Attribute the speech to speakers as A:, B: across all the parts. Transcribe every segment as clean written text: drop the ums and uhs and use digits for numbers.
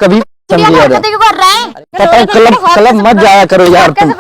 A: कभी समझी यार, क्लब मत जाया करो यार तुम।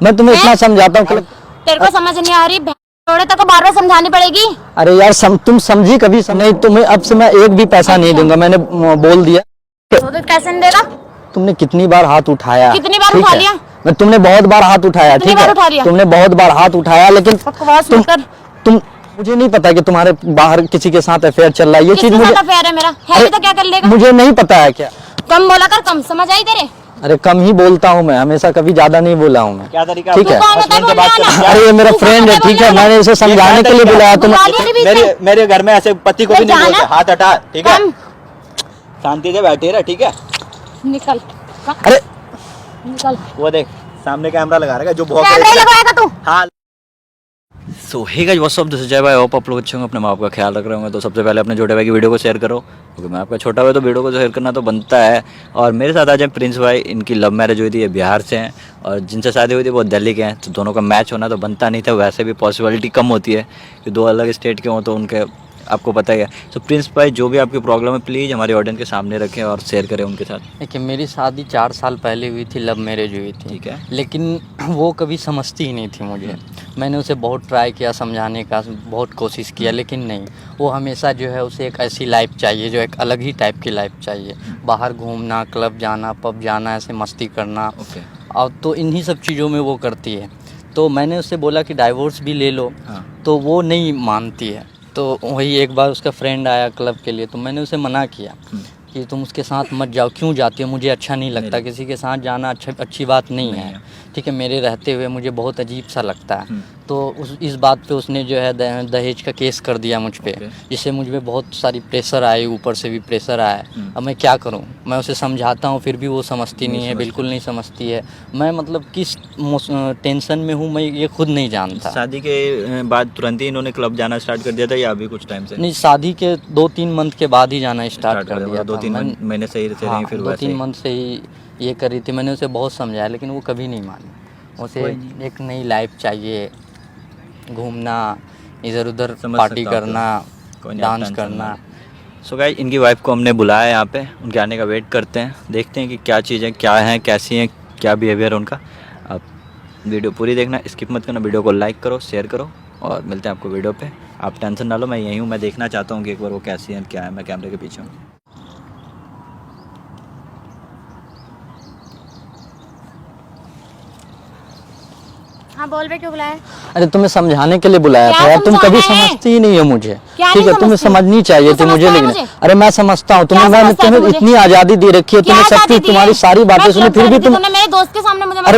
A: मैं तुम्हें इतना समझाता हूँ,
B: तेरे को समझ नहीं आ रही, थोड़े तक बार बार समझानी पड़ेगी।
A: अरे यार तुम समझी कभी नहीं, तुम्हें अब से मैं एक भी पैसा नहीं दूंगा, मैंने बोल दिया।
B: तो कैसे नहीं देगा?
A: तुमने कितनी बार हाथ उठाया,
B: कितनी बार उठा लिया?
A: मैं तुमने बहुत बार हाथ उठाया, ठीक है तुमने बहुत बार हाथ उठाया, लेकिन तुम मुझे नहीं पता कि तुम्हारे बाहर किसी के साथ अफेयर चल रहा है, ये चीज मुझे
B: अफेयर है मेरा है तो क्या कर लेगा?
A: मुझे नहीं पता है क्या।
B: कम बोला कर, कम समझ आई तेरे?
A: अरे कम ही बोलता हूँ मैं, हमेशा कभी ज्यादा नहीं बोला हूँ मैं।
C: क्या तरीका
A: ठीक है,
C: अरे
A: ये मेरा फ्रेंड है, ठीक है मैंने इसे समझाने के लिए बुलाया। तुम
C: मेरे घर में ऐसे पति को भी नहीं बोलते, हाथ हटा, ठीक है शांति से बैठे रह, ठीक है
B: निकल।
A: अरे
B: निकल,
C: वो देख सामने कैमरा लगा रहेगा जो बहुत
B: लगाएगा तू।
C: हाँ।
D: So hey guys what's up, this is Jay भाई, होप आप लोग अच्छे होंगे, अपने माँ बाप का ख्याल रख रहे होंगे। तो सबसे पहले अपने छोटे भाई की वीडियो को शेयर करो, क्योंकि मैं आपका छोटा भाई तो वीडियो को शेयर करना तो बनता है। और मेरे साथ आज हैं प्रिंस भाई, इनकी लव मैरिज हुई थी, ये बिहार से हैं, और जिनसे शादी हुई थी वो दिल्ली के हैं। तो दोनों का मैच होना तो बनता नहीं था, वैसे भी पॉसिबिलिटी कम होती है कि दो अलग स्टेट के हों, तो उनके आपको पता ही है। तो प्रिंस भाई जो भी आपकी प्रॉब्लम है प्लीज़ हमारे ऑडियंस के सामने रखें और शेयर करें उनके साथ।
E: देखिए मेरी शादी 4 साल पहले हुई थी, लव मैरिज हुई थी,
D: ठीक है,
E: लेकिन वो कभी समझती ही नहीं थी मुझे। मैंने उसे बहुत ट्राई किया समझाने का, बहुत कोशिश किया, लेकिन नहीं, वो हमेशा जो है उसे एक ऐसी लाइफ चाहिए जो एक अलग ही टाइप की लाइफ चाहिए। बाहर घूमना, क्लब जाना, पब जाना, ऐसे मस्ती करना, और तो इन्हीं सब चीज़ों में वो करती है। तो मैंने उससे बोला कि डाइवोर्स भी ले लो, तो वो नहीं मानती है। तो वही एक बार उसका फ्रेंड आया क्लब के लिए, तो मैंने उसे मना किया कि तुम उसके साथ मत जाओ, क्यों जाती हो, मुझे अच्छा नहीं लगता, किसी के साथ जाना अच्छी बात नहीं है, ठीक है, मेरे रहते हुए मुझे बहुत अजीब सा लगता है। तो इस बात पे उसने जो है दहेज का केस कर दिया मुझ पे, जिससे मुझ पे बहुत सारी प्रेशर आई, ऊपर से भी प्रेशर आया। अब मैं क्या करूं, मैं उसे समझाता हूं फिर भी वो समझती नहीं है, बिल्कुल नहीं समझती है। मैं मतलब किस टेंशन में हूं मैं ये खुद नहीं जानता।
D: शादी के बाद तुरंत ही इन्होंने क्लब जाना स्टार्ट कर दिया था या अभी कुछ टाइम से?
E: नहीं, शादी के 2-3 मंथ के बाद ही जाना स्टार्ट कर दिया।
D: 2-3 महीने से ही रही, फिर
E: 2-3 मंथ से ही ये कर रही थी। मैंने उसे बहुत समझाया, लेकिन वो कभी नहीं मानी। उसे एक नई लाइफ चाहिए, घूमना, इधर उधर पार्टी करना, डांस करना।
D: सो गाइस इनकी वाइफ को हमने बुलाया है यहाँ पे, उनके आने का वेट करते हैं, देखते हैं कि क्या चीज़ें क्या हैं, कैसी हैं, क्या बिहेवियर है उनका। आप वीडियो पूरी देखना, स्किप मत करना, वीडियो को लाइक करो, शेयर करो, और मिलते हैं आपको वीडियो पे। आप टेंशन ना लो, मैं यहीं हूँ, मैं देखना चाहता हूँ कि एक बार वो कैसी है, क्या है, मैं कैमरे के पीछे हूँ।
B: हाँ बोल बे, क्यों बुलाया?
A: अरे तुम्हें समझाने के लिए बुलाया था यार, तुम कभी समझती ही नहीं हो मुझे, ठीक है तुम्हें समझनी चाहिए थी मुझे, लेकिन अरे मैं समझता हूँ तुम्हें, मैंने तुम्हें इतनी आजादी दे रखी है, तुम्हें सबकी तुम्हारी सारी बातें सुनी, फिर भी तुम
B: मेरे दोस्त के सामने मुझे,
A: अरे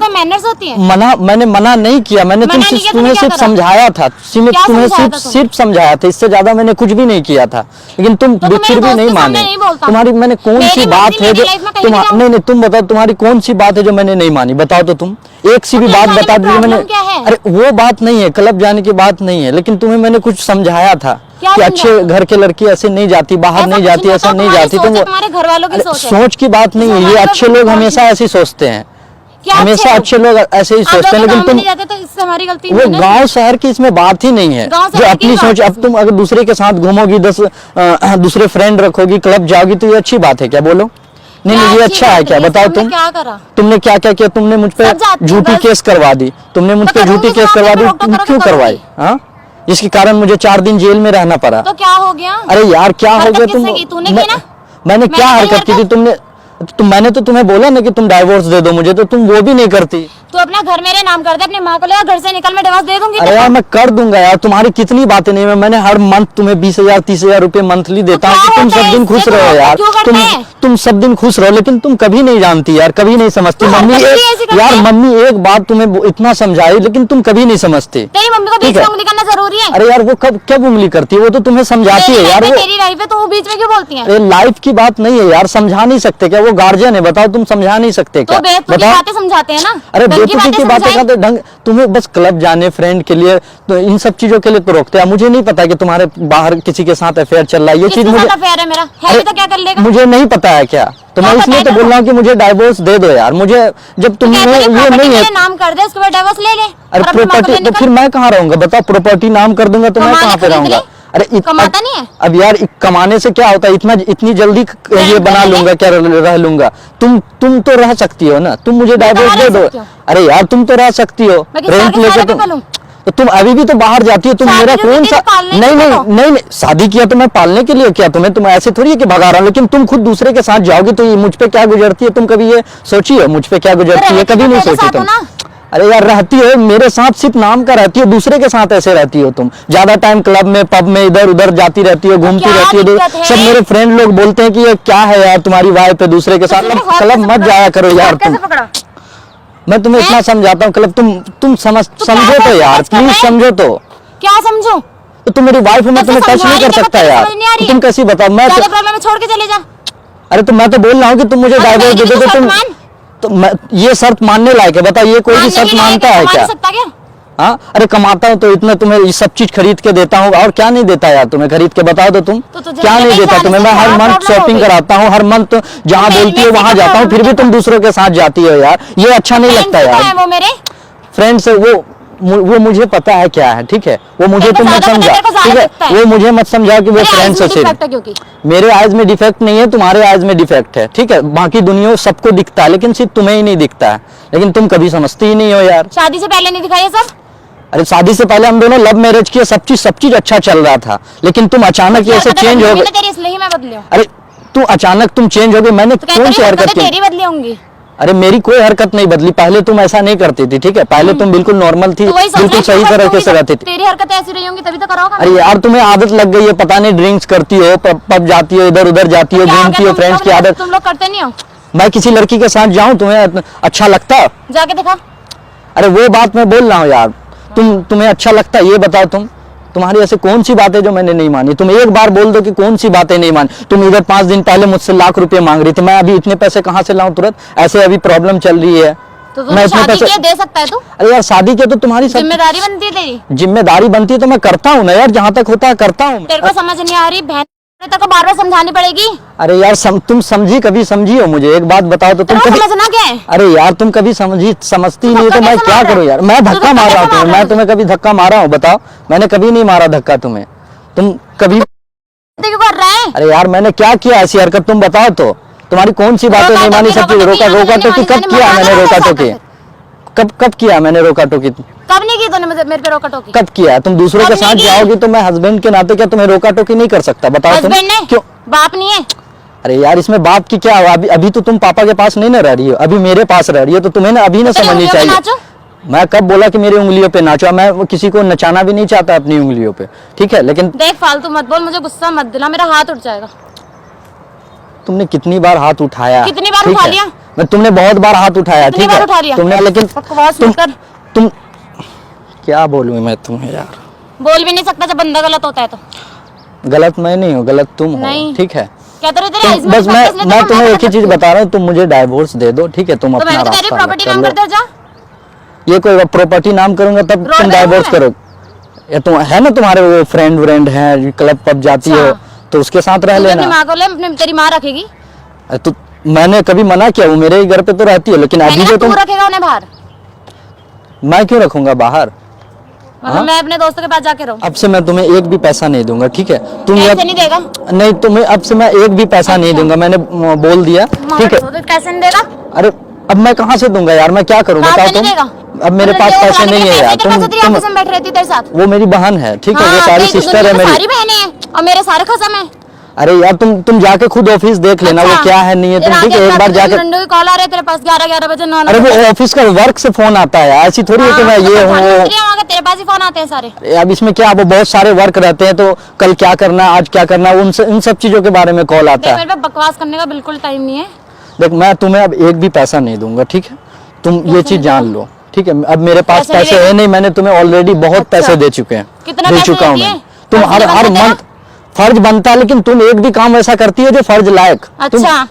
B: मैनर्स होती है?
A: मैंने मना नहीं किया, मैंने तुम्हें सिर्फ समझाया था, तुम्हें सिर्फ समझाया था, इससे ज्यादा मैंने कुछ भी नहीं किया था, लेकिन तुम फिर भी नहीं माने। तुम्हारी मैंने कौन सी बात है जो नहीं, तुम बताओ तुम्हारी कौन सी बात है जो मैंने नहीं मानी, बताओ तो तुम एक सी भी बात बता दी मैंने। अरे वो बात नहीं है, क्लब जाने की बात नहीं है, लेकिन तुम्हें मैंने कुछ समझाया था कि अच्छे घर के लड़की ऐसे नहीं जाती, बाहर नहीं जाती, ऐसा नहीं जाती। तुम
B: घर वालों की
A: सोच की बात नहीं है, ये अच्छे लोग हमेशा ऐसे सोचते हैं, हमेशा अच्छे लोग ऐसे ही सोचते हैं, लेकिन तुम
B: हमारी गलती,
A: वो गांव शहर की इसमें बात ही नहीं है, जो अपनी सोच। अब तुम अगर दूसरे के साथ घूमोगी, 10 दूसरे फ्रेंड रखोगी, क्लब जाओगी, तो ये अच्छी बात है क्या? बोलो नहीं, ये अच्छा है क्या? बताओ तुमने क्या क्या किया? तुमने मुझ पे झूठी केस करवा दी, तुमने मुझ पे झूठी केस करवा दी, क्यों करवाई? हाँ, जिसके कारण मुझे 4 दिन जेल में रहना पड़ा।
B: तो क्या हो गया?
A: अरे यार क्या हो गया? मैंने क्या हरकत की थी? मैंने तो तुम्हें बोला ना कि तुम डाइवोर्स दे दो मुझे, तो तुम वो भी नहीं करती।
B: तो अपना घर मेरे नाम कर दे, अपनी माँ को ले घर से निकल, मैं डिवोर्स दे दूंगी।
A: अरे यार मैं कर दूंगा यार, तुम्हारी कितनी बातें नहीं, मैंने हर मंथ तुम्हें 20,000-30,000 रुपए मंथली देता हूँ, तुम सब दिन खुश रहो यार, तुम सब दिन खुश रहो, लेकिन तुम कभी नहीं जानती यार, कभी नहीं समझती। मम्मी एक बात तुम्हें इतना समझाई, लेकिन तुम कभी नहीं समझती।
B: तेरी मम्मी को बीच में उंगली करना जरूरी है?
A: अरे यार वो कब उंगली करती है, वो तो तुम्हें समझाती है यार।
B: तेरी लाइफ है तो वो बीच में क्यों बोलती है?
A: अरे लाइफ की बात नहीं है यार, समझा नहीं सकते क्या? वो गार्जियन है, बताओ तुम समझा नहीं सकते क्या?
B: बातें समझाते हैं ना।
A: अरे बेवकूफी की बातें करते ढंग, तुम्हें बस क्लब जाने, फ्रेंड के लिए, तो इन सब चीजों के लिए तो रोकते हैं। मुझे नहीं पता कि तुम्हारे बाहर किसी के साथ अफेयर चल रहा है, ये चीज मुझे
B: अफेयर है मेरा है तो क्या कर लेगा?
A: मुझे नहीं पता है क्या? तो मैं इसलिए तो बोल रहा हूँ कि मुझे डाइवोर्स दे दो यार, मुझे जब तुमने ये नहीं है
B: नाम कर दे, उसके बाद डाइवोर्स ले ले।
A: अरे प्रॉपर्टी तो फिर मैं कहाँ रहूंगा? बताओ, प्रॉपर्टी नाम कर दूंगा तो मैं कहाँ पे रहूंगा? अरे
B: कमाता नहीं है?
A: अब यार कमाने से क्या होता है, इतनी जल्दी ये बना लूंगा क्या, रह लूंगा? तुम तो रह सकती हो ना, तुम मुझे डाइवोर्स दे दो। अरे यार तुम तो रह सकती हो, रेंट लेके तुम अभी भी तो बाहर जाती हो। तुम मेरा कौन सा, नहीं, शादी किया तो मैं पालने के लिए, क्या तुम ऐसे थोड़ी है कि भगा रहा हूँ, लेकिन तुम खुद दूसरे के साथ जाओगे तो ये मुझ पे क्या गुजरती है, तुम कभी ये सोची हो मुझ पे क्या गुजरती है? कभी नहीं सोची तुम। अरे यार रहती हो मेरे साथ, सिर्फ नाम का रहती हो, दूसरे के साथ ऐसे रहती हो तुम। ज्यादा टाइम क्लब में, पब में इधर उधर जाती रहती हो, घूमती रहती हो। सब मेरे फ्रेंड लोग बोलते हैं कि ये क्या है यार तुम्हारी वाइफ है दूसरे के साथ। क्लब मत जाया करो यार तुम। मैं तुम्हें इतना समझाता हूँ, क्लब तुम समझो तो यार, प्लीज समझो तो।
B: क्या समझो?
A: तो तुम मेरी वाइफ हो, मैं तुम्हें टच नहीं कर सकता यार। तुम कैसी बताओ, मैं
B: छोड़ के चले जा।
A: अरे तो मैं तो बोल रहा हूँ कि तुम मुझे डाइवोर्स दे दो, तुम तो ये शर्त मानने लायक है? बता, ये कोई भी शर्त मानता है क्या? हाँ, अरे कमाता हूँ तो इतना तुम्हें ये सब चीज खरीद के देता हूँ, और क्या नहीं देता यार तुम्हें खरीद के? बताओ तो तुम क्या नहीं देता तुम्हें? मैं हर मंथ शॉपिंग कराता हूँ, हर मंथ जहाँ बोलती हो वहां जाता हूँ, फिर भी तुम दूसरों के साथ जाती हो यार, ये अच्छा नहीं लगता यार।
B: वो मेरे
A: फ्रेंड्स वो मुझे पता है क्या है, ठीक है? वो मुझे तुम मत समझा, ठीक है? वो मुझे मत समझा कि वो फ्रेंड्स है। मेरे आइज में डिफेक्ट नहीं है, तुम्हारे आइज में डिफेक्ट है, ठीक है? बाकी दुनिया सबको दिखता है, लेकिन सिर्फ तुम्हें ही नहीं दिखता है, लेकिन तुम कभी समझती ही नहीं हो यार।
B: शादी से पहले नहीं दिखाया सब?
A: अरे शादी से पहले हम दोनों लव मैरिज किए, सब चीज अच्छा चल रहा था, लेकिन तुम अचानक ऐसे चेंज हो गए। अरे तू अचानक तुम चेंज हो गए, मैंने कौन सी हरकत की?
B: तेरी बदली होंगी।
A: अरे मेरी कोई हरकत नहीं बदली, पहले तुम ऐसा नहीं करती थी, ठीक है? पहले तुम बिल्कुल नॉर्मल थी, बिल्कुल सही तरीके से रहती थी।
B: तेरी हरकतें ऐसी रही होंगी तभी तो करोगे।
A: अरे यार तुम्हें आदत लग गई है, पता नहीं ड्रिंक्स करती हो, पब जाती हो, इधर उधर जाती हो, घूमती हो, फ्रेंड्स की आदत।
B: तुम लोग करते नहीं हो?
A: मैं किसी लड़की के साथ जाऊं तुम्हें अच्छा लगता?
B: जाके दिखा।
A: अरे वो बात मैं बोल रहा हूँ यार, तुम्हें अच्छा लगता है ये बताओ? तुम्हारी ऐसे कौन सी बातें जो मैंने नहीं मानी? तुम एक बार बोल दो कि कौन सी बातें नहीं मानी। तुम इधर 5 दिन पहले मुझसे लाख रुपए मांग रही थी, मैं अभी इतने पैसे कहाँ से लाऊं तुरंत? ऐसे अभी प्रॉब्लम चल रही है,
B: तो मैं इतने पैसे दे सकता है तू?
A: अरे यार शादी के तो तुम्हारी
B: जिम्मेदारी बनती है तेरी।
A: जिम्मेदारी बनती है तो मैं करता हूँ ना यार, जहाँ तक होता है करता हूँ।
B: तेरे को समझ नहीं आ रही? बहन तेरे को बार-बार समझानी पड़ेगी।
A: अरे यार तुम कभी समझी हो? मुझे एक बात बताओ तो, तुम कभी
B: समझना क्या है?
A: अरे यार तुम कभी समझती नहीं तो मैं क्या करूं यार? मैं धक्का मार रहा हूँ? मैं तुम्हें कभी धक्का मारा हूँ? बताओ, मैंने कभी नहीं मारा धक्का तुम्हें। तुम कभी
B: क्यों कर रहा है?
A: अरे यार मैंने क्या किया ऐसी हरकत? तुम बताओ तो, तुम्हारी कौन सी बातें नहीं मानी? सब चीज रोका टोकी कब किया मैंने? रोका टोकी कब किया मैंने? रोका टोकी
B: कब नहीं की तूने मेरे पे? रोका टोकी
A: कब किया? तुम दूसरों के साथ जाओगी तो मैं हस्बैंड के नाते क्या तुम्हें रोका टोकी नहीं कर सकता? बताओ तुम क्यों?
B: बाप नहीं है?
A: अरे यार इसमें बाप की क्या? अभी तो तुम पापा के पास नहीं ना रह रही हो, अभी मेरे पास रह रही हो, तो तुम्हें ना अभी ना समझनी चाहिए। मैं कब बोला कि मेरी उंगलियों पे नाचो? मैं किसी को नचाना भी नहीं चाहता अपनी उंगलियों पे, ठीक है? लेकिन
B: देख फालतू मत बोल, मुझे गुस्सा मत दिला, मेरा हाथ उठ जाएगा।
A: तुमने कितनी बार हाथ उठाया?
B: कितनी बार उठा लिया?
A: मैं तुमने बहुत बार हाथ उठाया, ठीक है? तुमने, लेकिन तुम क्या बोलूं मैं तुम्हें यार?
B: बोल भी नहीं सकता जब बंदा गलत होता है तो।
A: गलत मैं नहीं हूँ, गलत तुम हो, ठीक है?
B: क्या
A: बस मैं तुम्हें एक ही चीज बता रहा हूँ, तुम मुझे डाइवोर्स दे दो, ठीक है? तुम अपना रास्ता कर लो। ये कोई प्रॉपर्टी नाम करूंगा तब तुम डाइवोर्स करो? ये तुम है ना, तुम्हारे वो फ्रेंड है, क्लब पब जाती हो तो उसके साथ रह लेना।
B: तेरी माँ रखेगी?
A: तो मैंने कभी मना किया? वो मेरे ही घर पे तो रहती है, लेकिन अभी जो तुम
B: रखेगा उन्हें बाहर?
A: मैं क्यों रखूंगा बाहर?
B: मैं अपने दोस्तों के पास जाके रहूं?
A: अब से मैं तुम्हें एक भी पैसा नहीं दूंगा, ठीक है? तुम
B: नहीं देगा?
A: नहीं, तुम्हें अब से मैं एक भी पैसा नहीं दूंगा, मैंने बोल दिया, ठीक है?
B: कैसे नहीं देगा?
A: अरे अब मैं कहाँ से दूंगा यार? मैं क्या करूँ बताओ तुम? अब मेरे पास पैसे नहीं है यार। तुम
B: बैठ रहती तेरे साथ?
A: वो मेरी बहन है, ठीक है? वो सारी सिस्टर है मेरी।
B: सारी बहनें हैं और मेरे सारे खसम है।
A: अरे यार तुम जाके खुद ऑफिस देख लेना वो क्या है नहीं है, तुम ठीक है? एक बार जाके
B: कॉल आ रहे तेरे पास 11 बजे।
A: अरे वो ऑफिस का वर्क से फोन आता है, ऐसी थोड़ी है कि मैं ये हूँ।
B: तेरे पास ही फोन आते हैं सारे।
A: अब इसमें क्या, वो बहुत सारे वर्क रहते हैं, तो कल क्या करना है, आज क्या करना है, उन सब चीजों के बारे में कॉल आता है।
B: मेरे पे बकवास करने का बिल्कुल टाइम नहीं है।
A: देख मैं तुम्हें अब एक भी पैसा नहीं दूंगा, ठीक है? तुम ये चीज जान लो, ठीक है? अब मेरे पास पैसे है नहीं, मैंने तुम्हें ऑलरेडी बहुत पैसे दे चुके हैं, दे चुका हूँ मैं। तुम हर मंथ फर्ज बनता है, लेकिन तुम एक भी काम ऐसा करती है जो फर्ज लायक।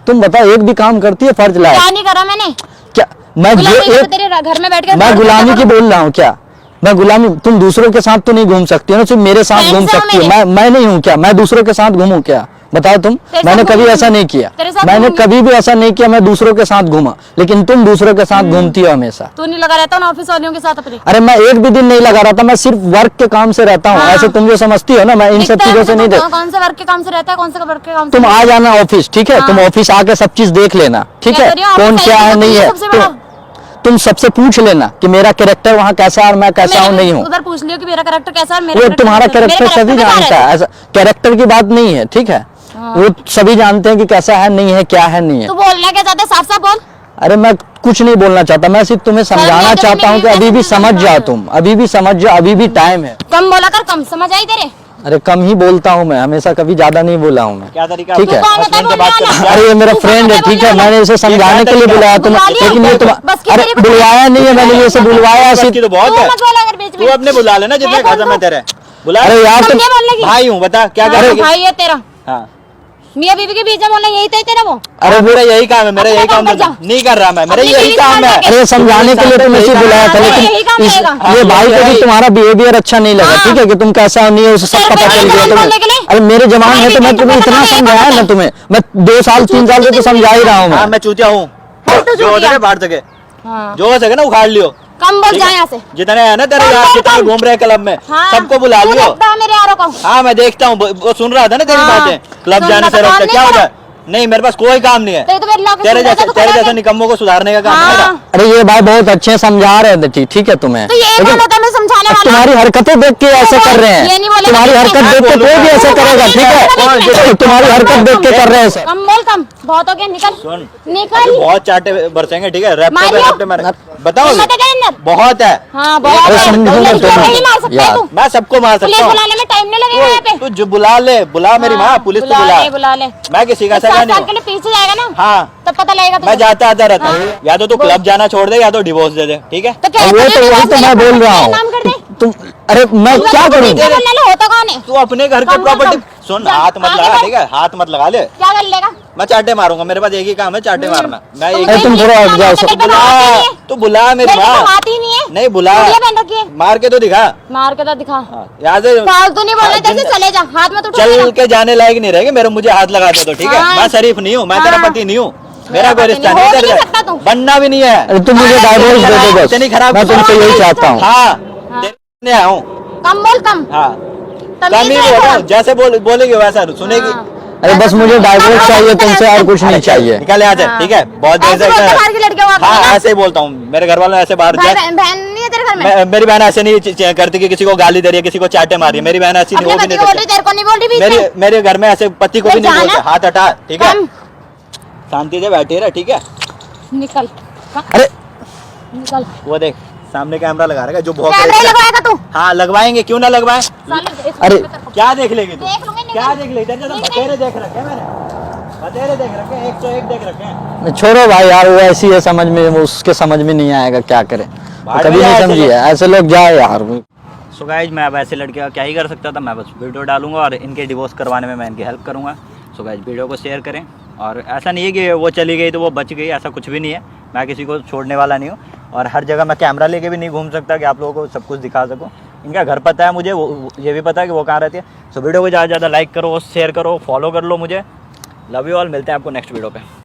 A: तुम बताओ, एक भी काम करती है फर्ज लायक?
B: क्या नहीं करा मैंने?
A: क्या मैं
B: घर में बैठ
A: मैं गुलामी की बोल रहा हूँ क्या? मैं गुलामी? तुम दूसरों के साथ तो नहीं घूम सकती हो ना, सिर्फ मेरे साथ घूम सकती हो। मैं नहीं हूँ क्या? मैं दूसरों के साथ घूमूं क्या? बताओ तुम।
B: तेरे
A: मैंने
B: साथ
A: कभी
B: घूमूंगी।
A: ऐसा नहीं किया,
B: तेरे साथ
A: मैंने
B: घूमूंगी।
A: कभी भी ऐसा नहीं किया मैं दूसरों के साथ घूमा, लेकिन तुम दूसरों के साथ घूमती हो हमेशा।
B: तू नहीं लगा रहता ना ऑफिस वालियों के साथ अपने?
A: अरे मैं एक भी दिन नहीं लगा रहा था, मैं सिर्फ वर्क के काम से रहता हूँ।
B: हाँ।
A: ऐसे तुम जो समझती हो ना, मैं इन सब
B: दिखता है
A: चीजों से
B: मुझे
A: नहीं
B: तो
A: दे।
B: कौन से वर्क के काम से रहता है, कौन से वर्क के काम से?
A: तुम आ जाना ऑफिस, ठीक है?
B: हाँ।
A: तुम ऑफिस आके सब चीज देख लेना, ठीक
B: क्या
A: है?
B: करिए,
A: कौन
B: ऑफिस
A: क्या
B: आएगी
A: है
B: तो
A: नहीं
B: तुम
A: है,
B: सबसे बड़ा।
A: तुम सबसे पूछ लेना कि मेरा कैरेक्टर वहाँ कैसा है और मैं कैसा हूँ नहीं हूँ।
B: उधर पूछ लियो कि मेरा कैरेक्टर कैसा है, मेरा
A: वो
B: character
A: तुम्हारा
B: कैसा है।
A: कैरेक्टर
B: मेरा
A: सभी
B: character
A: जानता
B: बेकार
A: है, ऐसा कैरेक्टर की बात नहीं है, ठीक है? वो सभी जानते हैं कि कैसा है नहीं है, क्या है नहीं है।
B: तू बोलना क्या चाहता है, साफ साफ बोल।
A: अरे मैं कुछ नहीं बोलना चाहता, मैं सिर्फ तुम्हें समझाना
B: नहीं,
A: चाहता हूँ कि अभी भी समझ जाओ तुम, अभी भी समझ जाओ, अभी भी टाइम है।
B: कम बोला कर, कम समझ आई तेरे?
A: अरे कम ही बोलता हूँ मैं, हमेशा कभी ज्यादा नहीं बोला हूँ मैं।
C: क्या तरीका
A: ठीक है?
B: तू कौन होता है
C: हस्बैंड से बात
B: बोलने
C: करने
B: वाला?
C: का?
A: अरे ये मेरा
B: तू
A: फ्रेंड है,
B: कौन
A: ठीक है?
B: बोलने
A: मैंने इसे समझाने के लिए बुलाया तुम्हें,
B: बुला लिया,
A: लेकिन ये तुम
B: बस की
A: अरे
B: तेरी बता।
A: बुलवाया नहीं है मैंने, ये से बुलवाया
C: बस की
A: सिर्फ।
C: तो बहुत
B: तू
C: है,
B: मत बोला अगर बीच में।
C: तू अपने बुला लेना जितने
B: है कौन
C: खत्म
B: तू?
C: है तेरे। बुला
A: अरे यार
B: हम
A: तुम
B: नहीं बोलने की।
C: भाई हूँ, बता क्या
B: हाँ,
C: करेगी?
B: भाई है तेरा।
C: हाँ
B: मियां बीवी के बीच में बोलना यही था तेरा वो।
C: अरे मेरा यही काम है, मेरा
B: अपना
C: यही
B: काम
C: काम
B: कर जा।
C: नहीं कर रहा मैं, मेरा
B: अपनी
C: यही
B: बीवी
C: काम
B: से
C: है।
B: लड़के।
A: अरे समझाने के लिए तुम्हें इसे बुलाया था,
B: हाँ,
A: लेकिन
B: यही काम
A: इस-
B: रहेगा।
A: ये भाई को भी तुम्हारा बिहेवियर अच्छा नहीं लगा,
B: हाँ।
A: ठीक है? कि तुम कैसा हो नहीं हो उसे सब
B: तेरे
A: पता
B: को
A: चल
B: नहीं
A: गया
B: बोलने
A: तुम्हें।
B: के लिए?
A: अरे मेरे जमाने में तो मैं
B: भाई,
A: तुम्हें
B: तुम
A: इतना
B: पता नहीं,
A: समझाया
B: पता
A: ना
B: है।
A: तुम्हें, मैं 2 साल 3 साल से तो समझा ही रहा हूँ
C: हाँ
A: मैं।
C: मैं चूतिया हूँ,
B: तू
C: जो हो
B: चूतिया।
C: सके बांट सके,
B: हाँ।
C: जो हो सके ना उखाड़ लियो।
B: कम बोल
C: ठीक
B: जा
C: है?
B: यहाँ से।
C: जितने है ना तेरे
B: कम
C: यार,
B: बोल,
C: जितने
B: कम।
C: घूम रहे हैं क्लब में,
B: हाँ।
C: सबको बुला
B: तू
C: लियो।
B: देखता है मेरे यारों को।
C: हाँ मैं देखता हूँ, वो सुन रहा था ना तेरी
B: हाँ।
C: बातें, क्लब
B: सुन
C: जाने
B: रहा
C: से
B: था,
C: रोकते
B: काम
C: क्या
B: नहीं
C: होता
B: करा।
C: है? नहीं मेरे पास कोई काम नहीं है,
B: तेरे तो मेरे लॉक
C: तेरे
B: सुन रहा था,
C: जैसे
B: तू
C: तेरे
B: खड़ा
C: जैसे
B: है।
C: निकम्मों को सुधारने का काम है मेरा।
B: हाँ।
A: अरे ये भाई बहुत अच्छे समझा रहे थे, ठीक है तुम्हें,
B: तो ये कौन होता है मैं समझाने वाला?
A: तुम्हारी हरकतें देख के ऐसे कर रहे
B: ये
A: हैं।
B: नहीं बोलेगा
A: तुम्हारी
B: कि
A: हरकत
B: मैं
A: देख के कोई भी ऐसे करेगा, ठीक है? तुम्हारी हरकत देख के कर रहे हैं सब।
B: कम बोल, कम बहुत हो गया, निकल
C: सुन,
B: निकल।
C: अभी बहुत चाटे बरसेंगे, ठीक है? रैप्टे पे
B: मारियो।
C: रैप्टे मारे, बताओ
B: हिम्मत है क्या अंदर?
C: बहुत है।
B: हाँ बहुत
A: अरे
B: है।
A: समझो ना
B: लड़कियों
A: तुम।
B: को ही मार सकता है
A: यार।
B: तू।
C: मैं सबको मार
B: पुलिस
C: सकता हूँ।
B: बुलाने में टाइम नहीं लगेगा यहाँ पे।
C: तू जो बुला ले, बुला मेरी
B: हाँ,
C: माँ, पुलिस तो
B: बुला ले,
C: बुला।
B: बुला ले।
C: मैं किसी का
B: 7
C: सगा नहीं
B: साल के
C: हूँ।
B: लिए पीछे जाएगा ना,
C: हाँ
B: तब पता लगेगा तुझे।
C: मैं जाता आता रहता हूँ,
B: हाँ।
C: या तो तू क्लब जाना छोड़ दे या तो डिवोर्स दे दे, ठीक है?
B: तो क्या
A: वही तो मैं बोल रहा हूँ।
B: नाम कर दे।
A: तुम अरे मैं क्या करूँ?
B: क्या बोलने ले, होता कौन है?
C: तू अपने घर के
B: कम, कम,
C: प्रॉपर्टी
B: कम।
C: सुन,
B: जा,
C: हाथ मत
B: आगे
C: लगा,
B: बढ़।
C: ठीक है? हाथ मत लगा ले,
B: क्या कर लेगा?
C: मैं चाटे मारूंगा, मेरे पास एक ही काम है, चाटे मारना। मैं
B: तो
C: एक
A: अरे तुम थोड़ा हट जाओ सब।
C: बुला, तू बुला मेरी
B: मेरे को
C: माँ।
B: बात ही नहीं है।
C: नहीं बुला,
B: चूड़ियाँ पहन रखी है।
C: मार के तो दिखा।
B: मार के तो दिखा।
C: यहाँ से
B: फालतू नहीं बोलना,
C: हाँ,
B: जैसे चले जा, हाथ में तो उठा
C: चल
B: लेना।
C: के जाने लायक नहीं रहेगी, मेरे मुझे हाथ लगा दे तो, ठीक है?
B: हाँ।
C: मैं शरीफ नहीं हूँ, मैं तेरा
B: हाँ।
C: पति नहीं हूँ,
B: मेरा
C: मेरा कोई
B: पति
C: रिश्ता
B: नहीं,
C: नहीं
B: हो भी
C: तेरे
B: नहीं
C: से।
B: सकता तू।
C: बनना भी नहीं है।
A: अरे तुम मुझे डाइवोर्स दे दो बस,
C: इतनी खराब
A: मैं तुमसे यही चाहता हूँ।
C: हाँ
B: हाँ।
C: देखने आया हूँ।
B: कम बोल, कम।
C: हाँ
B: तमीज
C: कम ही
B: से
C: बोल रहा हूँ,
B: बोल।
C: जैसे बोलेगी वैसा सुनेगी।
B: हाँ।
A: अरे बस मुझे डाइवोर्स चाहिए तुमसे, और कुछ नहीं चाहिए।
C: निकल यहाँ से,
B: हाँ।
C: ठीक है? बहुत देर
B: ऐसे
C: से
B: बोलते बाहर की लड़कियों को आती है
C: हाँ
B: ना?
C: ऐसे ही बोलता हूँ, मेरे घर वालों ऐसे बाहर
B: भाई
C: जा-
B: बहन नहीं है तेरे घर में?
C: मेरी बहन ऐसे नहीं करती कि किसी को गाली दे रही है, किसी को चाटे मारी है। मेरी बहन ऐसी नहीं,
B: अपने
C: वो भी
B: पति
C: नहीं
B: को बोल रही,
C: करती।
B: तेरे को नहीं बोल रही बीच में?
C: मेरे घर में ऐसे पति को भी नहीं
B: जाना।
C: बोलते, हाथ हटा, ठीक है?
B: कम।
C: शांति से बैठी रहे, ठीक है?
B: निकल,
A: अरे
B: निकल।
C: वो देख सामने कैमरा लगा रहेगा, जो बहुत
B: कैमरा ही लगवाएगा तू?
C: हाँ लगवाएंगे, क्यों ना लगवाएं?
B: साले देख
A: अरे।
B: लूंगी तेरे को।
C: क्या देख लेगी तू?
B: देख लूंगी, निकल।
C: क्या देख लेगी? तेरे तो
B: नहीं,
C: बतेरे देख रखे हैं मैंने, बतेरे देख रखे हैं, 101 देख रखे हैं।
A: छोड़ो भाई यार, वो ऐसी है समझ में, वो उसके समझ में नहीं आएगा, क्या करे? वो कभी नहीं समझी है, ऐसे लोग जाए यार।
D: सो गाइज मैं अब ऐसे लड़के का क्या ही कर सकता था, मैं बस वीडियो डालूंगा और इनके डिवोर्स करवाने में मैं इनकी हेल्प करूंगा। सो गाइज वीडियो को शेयर करें, और ऐसा नहीं है कि वो चली गई तो वो बच गई, ऐसा कुछ भी नहीं है। मैं किसी को छोड़ने वाला नहीं हूँ, और हर जगह मैं कैमरा लेके भी नहीं घूम सकता कि आप लोगों को सब कुछ दिखा सकूँ। इनका घर पता है मुझे, वो ये भी पता है कि वो कहाँ रहती है। सो वीडियो को ज़्यादा से ज़्यादा लाइक करो, शेयर करो, फॉलो कर लो मुझे। लव यू ऑल, मिलते हैं आपको नेक्स्ट वीडियो पे।